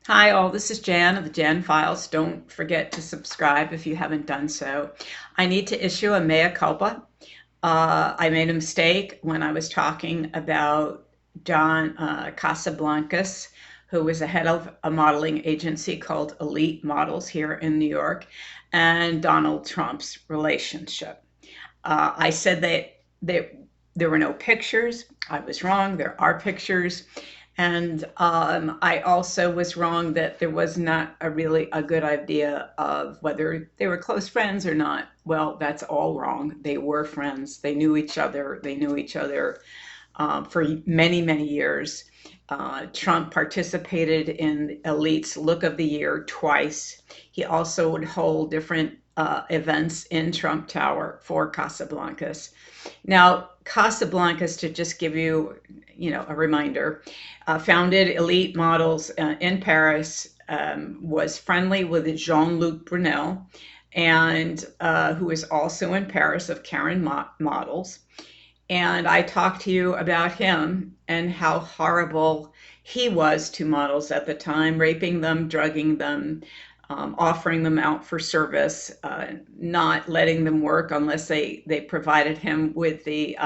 Hi all, this is Jan of the Jan Files. Don't forget to subscribe if you haven't done so. I need to issue a mea culpa. I made a mistake when I was talking about John Casablancas, who was the head of a modeling agency called Elite Models here in New York, and Donald Trump's relationship. I said that there were no pictures. I was wrong. There are pictures. And I also was wrong that there was not really a good idea of whether they were close friends or not. Well, that's all wrong. They were friends. They knew each other. They knew each other for many, many years. Trump participated in Elite's Look of the Year twice. He also would hold different events in Trump Tower for Casablancas. Now, Casablancas, to just give you, a reminder, founded Elite Models in Paris, was friendly with Jean-Luc Brunel, and who is also in Paris of Karen Models. And I talked to you about him and how horrible he was to models at the time, raping them, drugging them, offering them out for service, not letting them work unless they provided him with the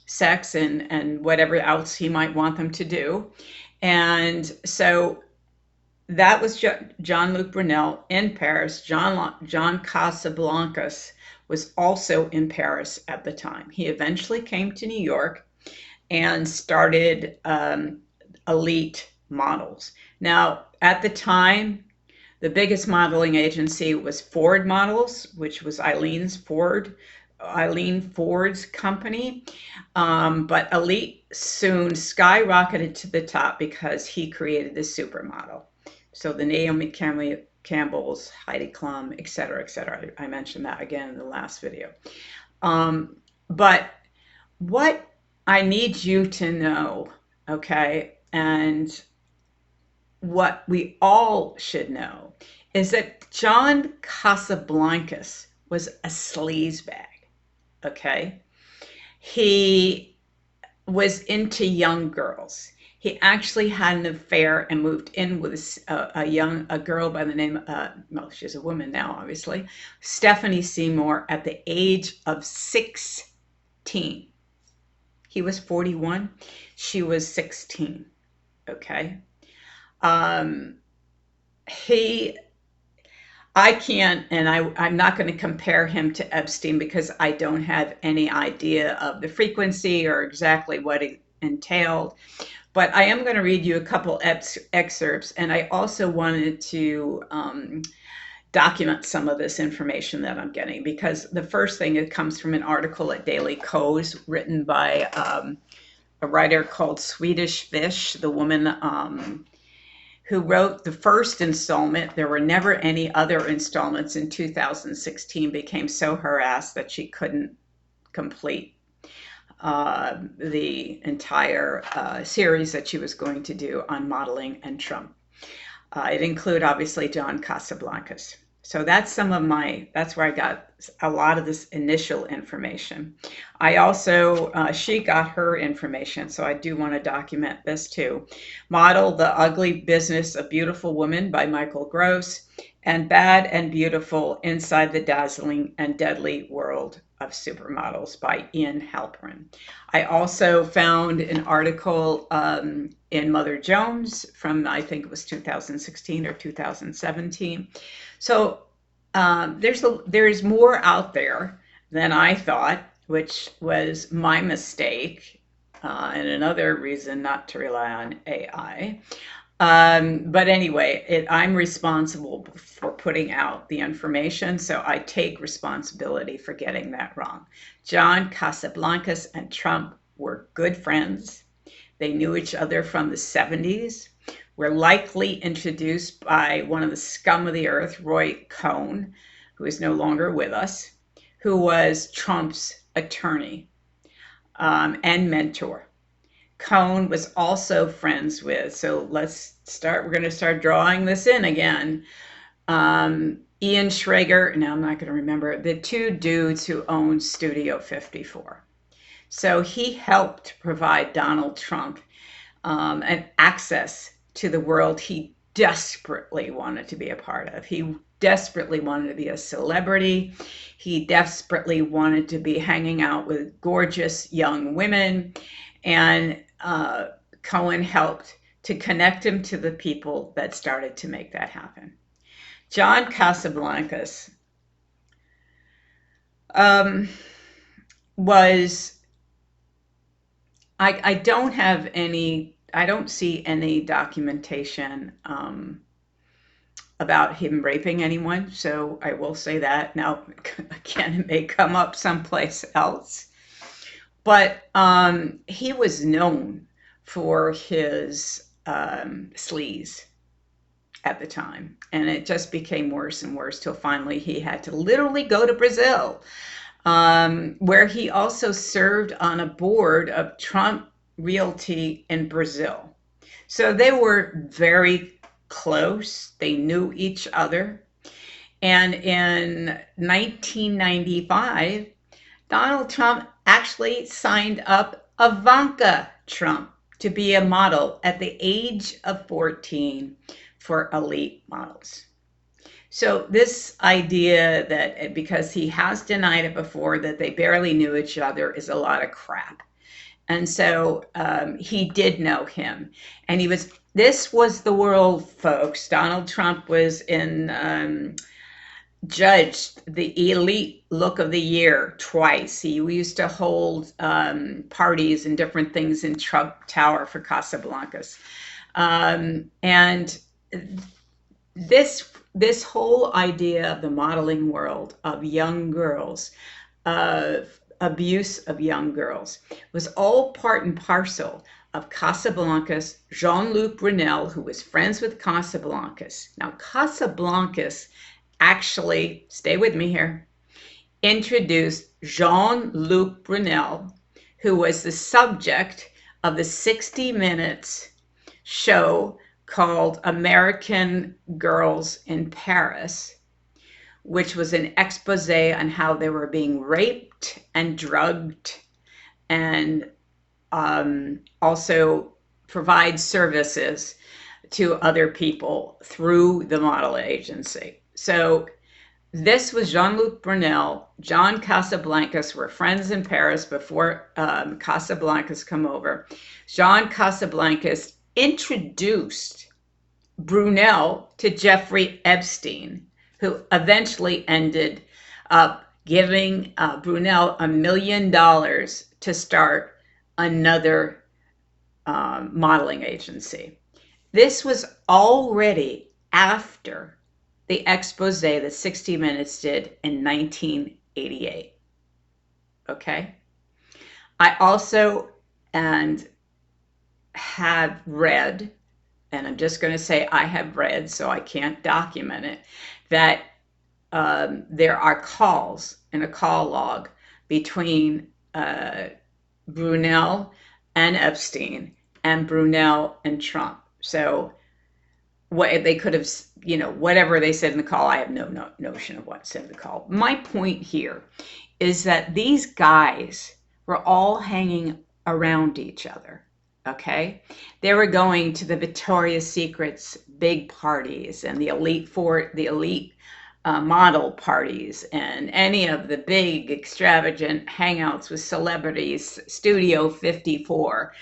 sex and whatever else he might want them to do. And so that was Jean-Luc Brunel in Paris. John Casablancas was also in Paris at the time. He eventually came to New York and started Elite Models. Now, at the time, the biggest modeling agency was Ford Models, which was Eileen Ford's company. But Elite soon skyrocketed to the top because he created the supermodel. So the Naomi Campbell's, Heidi Klum, et cetera, et cetera. I mentioned that again in the last video. But what I need you to know, okay, and what we all should know is that John Casablancas was a sleazebag, okay? He was into young girls. He actually had an affair and moved in with a girl by the name, well, she's a woman now, obviously, Stephanie Seymour, at the age of 16. He was 41. She was 16. Okay. Um, he, I can't, and I'm not going to compare him to Epstein because I don't have any idea of the frequency or exactly what it entailed. But I am going to read you a couple excerpts, and I also wanted to document some of this information that I'm getting because the first thing, it comes from an article at Daily Kos written by a writer called Swedish Fish, the woman who wrote the first installment. There were never any other installments in 2016, became so harassed that she couldn't complete the entire series that she was going to do on modeling and Trump. It included obviously John Casablancas. So that's that's where I got a lot of this initial information. I also, she got her information, so I do want to document this too. Model The Ugly Business of Beautiful Women by Michael Gross, and Bad and Beautiful Inside the Dazzling and Deadly World of Supermodels by Ian Halperin. I also found an article in Mother Jones from, I think it was 2016 or 2017. So there's more out there than I thought, which was my mistake, and another reason not to rely on AI. But anyway, I'm responsible for putting out the information, so I take responsibility for getting that wrong. John Casablancas and Trump were good friends. They knew each other from the 70s, were likely introduced by one of the scum of the earth, Roy Cohn, who is no longer with us, who was Trump's attorney and mentor. Cohn was also friends with, so we're going to start drawing this in again. Ian Schrager, now I'm not going to remember, the two dudes who owned Studio 54. So he helped provide Donald Trump an access to the world he desperately wanted to be a part of. He desperately wanted to be a celebrity. He desperately wanted to be hanging out with gorgeous young women. And Cohen helped to connect him to the people that started to make that happen. John Casablancas was, I don't see any documentation about him raping anyone, so I will say that. Now, again, it may come up someplace else, but he was known for his sleaze at the time, and it just became worse and worse till finally he had to literally go to Brazil, where he also served on a board of Trump Realty in Brazil. So they were very close. They knew each other. And in 1995, Donald Trump actually signed up Ivanka Trump to be a model at the age of 14 for elite models. So this idea that because he has denied it before that they barely knew each other is a lot of crap. And so he did know him. And this was the world, folks. Donald Trump was judged the elite look of the year twice. He used to hold parties and different things in Trump Tower for Casablancas. And this whole idea of the modeling world of young girls, of abuse of young girls, was all part and parcel of Casablancas, Jean-Luc Brunel, who was friends with Casablancas. Now, Casablancas actually, stay with me here, introduced Jean-Luc Brunel, who was the subject of the 60 Minutes show called American Girls in Paris, which was an expose on how they were being raped and drugged, and also provide services to other people through the model agency. So this was Jean-Luc Brunel. John Casablancas were friends in Paris before Casablancas come over. John Casablancas introduced Brunel to Jeffrey Epstein, who eventually ended up giving Brunel $1 million to start another modeling agency. This was already after the expose that 60 Minutes did in 1988. Okay? I also have read, and I'm just going to say I have read, so I can't document it, that there are calls in a call log between Brunel and Epstein and Brunel and Trump. So what they could have, whatever they said in the call, I have no notion of what said in the call. My point here is that these guys were all hanging around each other. Okay, they were going to the Victoria's Secret's big parties and the elite model parties and any of the big extravagant hangouts with celebrities. Studio 54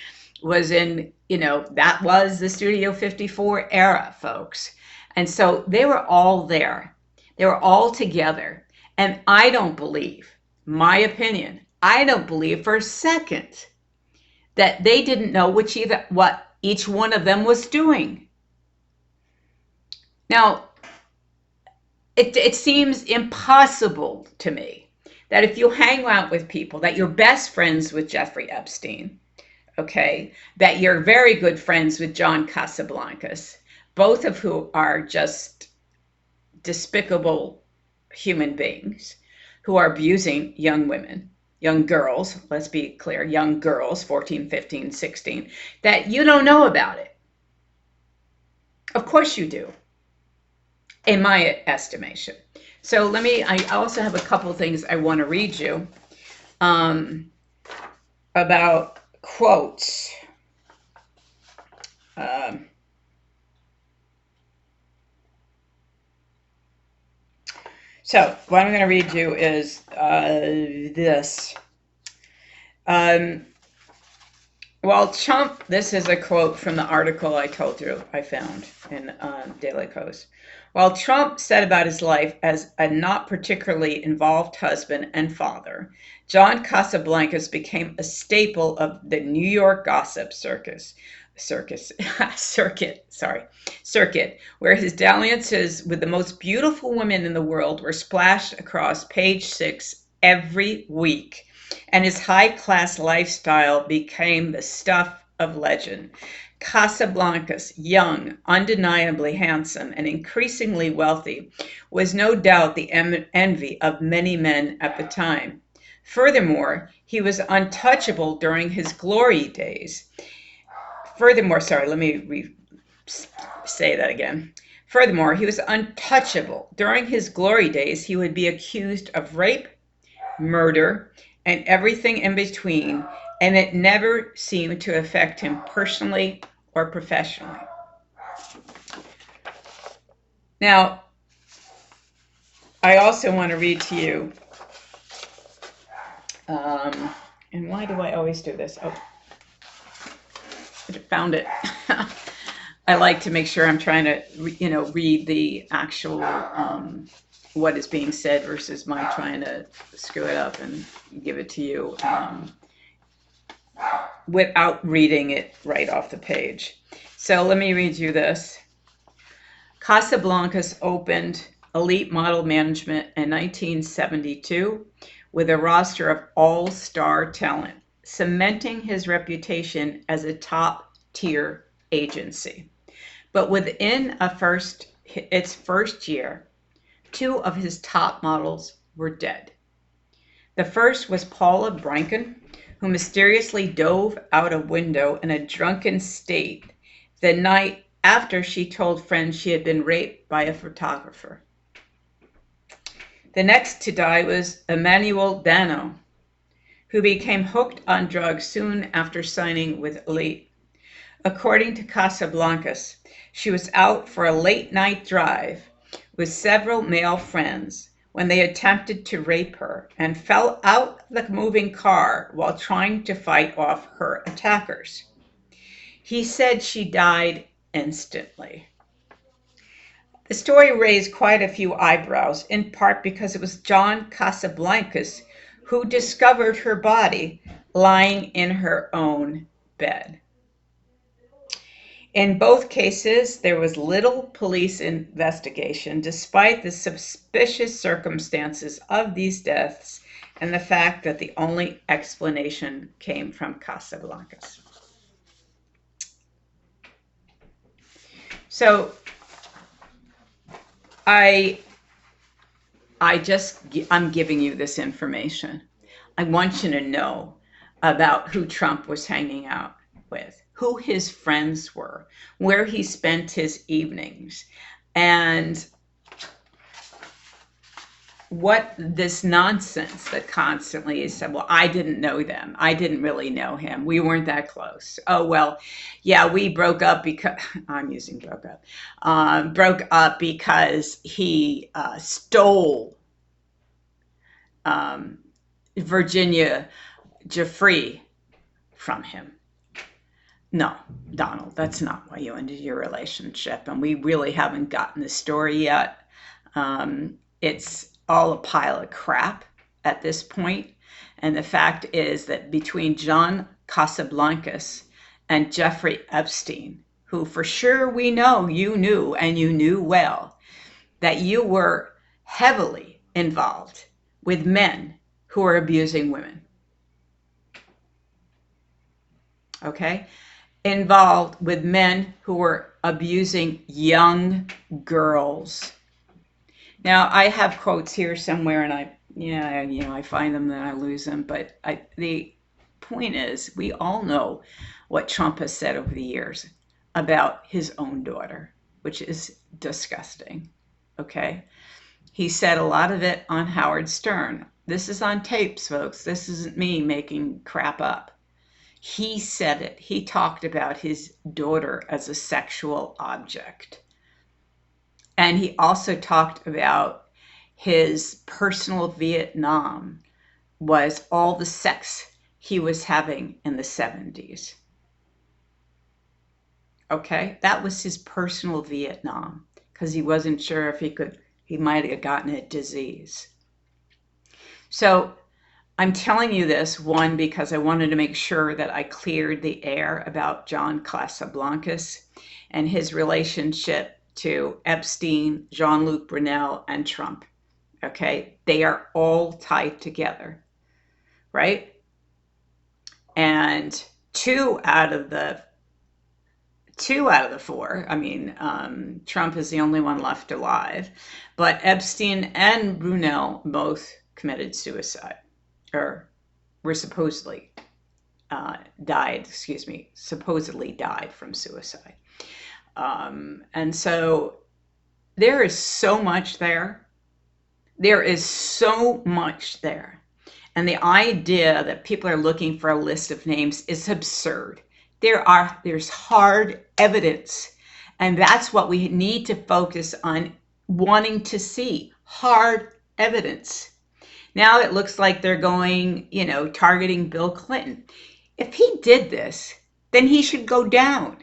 was that was the Studio 54 era, folks. And so they were all there. They were all together. And I don't believe, my opinion, I don't believe for a second that they didn't know what each one of them was doing. Now, it seems impossible to me that if you hang out with people, that you're best friends with Jeffrey Epstein, okay, that you're very good friends with John Casablancas, both of who are just despicable human beings who are abusing young women, young girls, let's be clear, young girls, 14, 15, 16, that you don't know about it. Of course you do, in my estimation. So I also have a couple things I want to read you about quotes. So what I'm going to read you is this. Um, While Trump, this is a quote from the article I told you I found in Daily Post. While Trump said about his life as a not particularly involved husband and father, John Casablancas became a staple of the New York gossip circuit, where his dalliances with the most beautiful women in the world were splashed across page 6 every week, and his high-class lifestyle became the stuff of legend. Casablancas, young, undeniably handsome, and increasingly wealthy, was no doubt the envy of many men at the time. Furthermore, he was untouchable during his glory days. Say that again. Furthermore, he was untouchable. During his glory days, he would be accused of rape, murder, and everything in between, and it never seemed to affect him personally or professionally. Now, I also want to read to you, and why do I always do this? Oh, I found it. I like to make sure I'm trying to, read the actual what is being said versus my trying to screw it up and give it to you without reading it right off the page. So let me read you this. Casablancas opened Elite Model Management in 1972 with a roster of all-star talent, cementing his reputation as a top-tier agency. But within its first year, 2 of his top models were dead. The first was Paula Branken, who mysteriously dove out a window in a drunken state the night after she told friends she had been raped by a photographer. The next to die was Emmanuel Dano, who became hooked on drugs soon after signing with Elite. According to Casablancas, she was out for a late-night drive with several male friends when they attempted to rape her and fell out the moving car while trying to fight off her attackers. He said she died instantly. The story raised quite a few eyebrows, in part because it was John Casablancas who discovered her body lying in her own bed. In both cases, there was little police investigation, despite the suspicious circumstances of these deaths and the fact that the only explanation came from Casablancas. So I'm giving you this information. I want you to know about who Trump was hanging out with, who his friends were, where he spent his evenings, and what this nonsense that constantly is said, well, I didn't know them. I didn't really know him. We weren't that close. Oh, well, yeah, we broke up because, I'm using broke up because he stole Virginia Giuffre from him. No, Donald, that's not why you ended your relationship. And we really haven't gotten the story yet. It's all a pile of crap at this point. And the fact is that between John Casablancas and Jeffrey Epstein, who for sure we know you knew, and you knew well, that you were heavily involved with men who are abusing women. Okay? Involved with men who were abusing young girls. Now, I have quotes here somewhere, and I find them, then I lose them. But the point is, we all know what Trump has said over the years about his own daughter, which is disgusting. Okay? He said a lot of it on Howard Stern. This is on tapes, folks. This isn't me making crap up. He said it. He talked about his daughter as a sexual object. And he also talked about his personal Vietnam was all the sex he was having in the 70s. Okay, that was his personal Vietnam because he wasn't sure if he might have gotten a disease. So I'm telling you this, one, because I wanted to make sure that I cleared the air about John Casablancas and his relationship to Epstein, Jean-Luc Brunel, and Trump. Okay, they are all tied together, right? And two out of the four, I mean, Trump is the only one left alive, but Epstein and Brunel both committed suicide, or were supposedly supposedly died from suicide. And so there is so much there. There is so much there. And the idea that people are looking for a list of names is absurd. There's hard evidence. And that's what we need to focus on wanting to see. Hard evidence. Now it looks like they're going, targeting Bill Clinton. If he did this, then he should go down.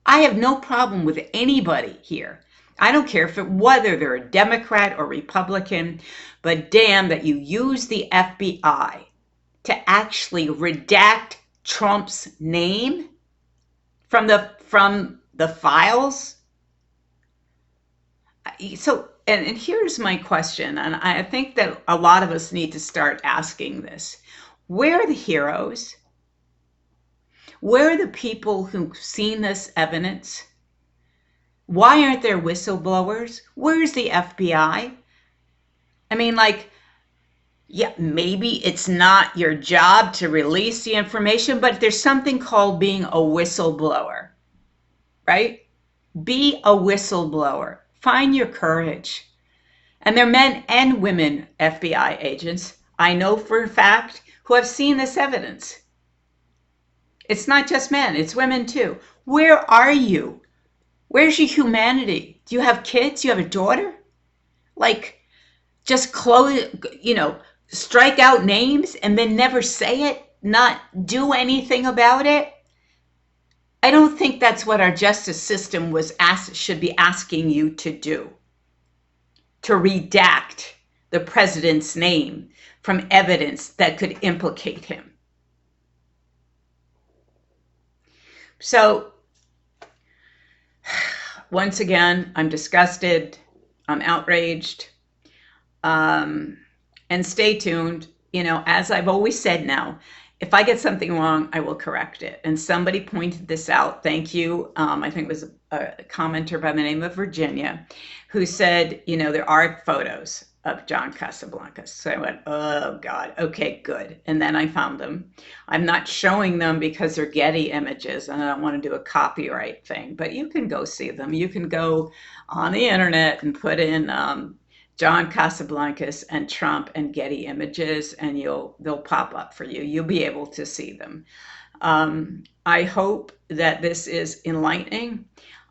I have no problem with anybody here. I don't care whether they're a Democrat or Republican, but damn that you use the FBI to actually redact Trump's name from the files. So, and here's my question, and I think that a lot of us need to start asking this. Where are the heroes? Where are the people who've seen this evidence? Why aren't there whistleblowers? Where's the FBI? I mean, yeah, maybe it's not your job to release the information, but there's something called being a whistleblower, right? Be a whistleblower. Find your courage. And they're men and women FBI agents, I know for a fact, who have seen this evidence. It's not just men, it's women too. Where are you? Where's your humanity? Do you have kids? Do you have a daughter? Just strike out names and then never say it, not do anything about it? I don't think that's what our justice system should be asking you to do. To redact the president's name from evidence that could implicate him. So, once again, I'm disgusted, I'm outraged, and stay tuned. As I've always said now, if I get something wrong, I will correct it. And somebody pointed this out, thank you, I think it was a commenter by the name of Virginia, who said, there are photos of John Casablancas. So I went, oh God, okay, good. And then I found them. I'm not showing them because they're Getty images and I don't want to do a copyright thing, but you can go see them. You can go on the internet and put in John Casablancas and Trump and Getty images, and they'll pop up for you. You'll be able to see them. I hope that this is enlightening.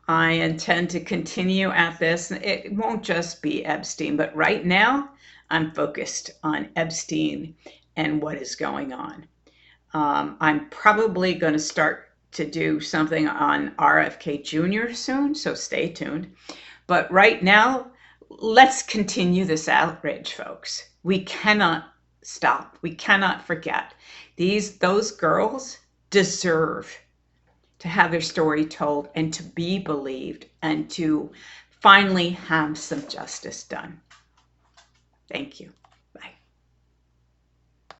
I intend to continue at this. It won't just be Epstein, but right now I'm focused on Epstein and what is going on. I'm probably going to start to do something on RFK Jr. soon, so stay tuned. But right now, let's continue this outrage, folks. We cannot stop. We cannot forget. Those girls deserve to have their story told and to be believed and to finally have some justice done. Thank you.